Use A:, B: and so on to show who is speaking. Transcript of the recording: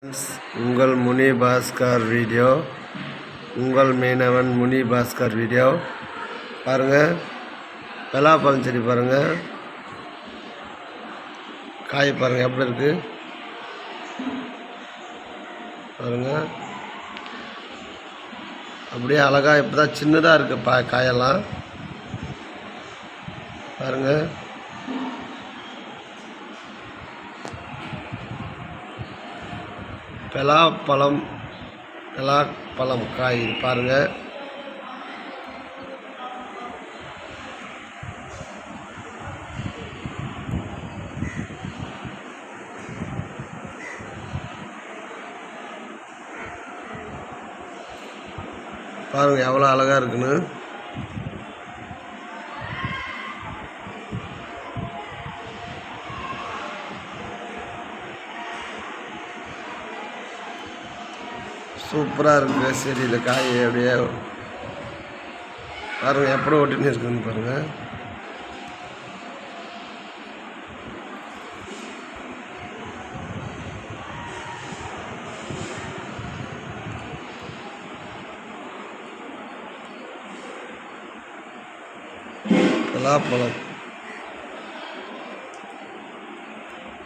A: உங்கள் முனி பாஸ்கர் வீடியோ, உங்கள் மீனவன் முனி பாஸ்கர் வீடியோ பாருங்கள். பலாப்பழம் செடி பாருங்கள், காய் பாருங்கள் எப்படி இருக்குது பாருங்கள். அப்படியே அழகாக இப்போ தான் சின்னதாக இருக்குது காயெல்லாம் பாருங்கள். பலாப்பழம் காய் இது பாருங்கள். பாருங்கள் எவ்வளோ அழகாக இருக்குன்னு. சூப்பராக இருக்குது செடியில் காய். அப்படியே பாருங்கள் எப்படி ஒட்டின்னு இருக்குதுன்னு பாருங்கள். பலாப்பழம்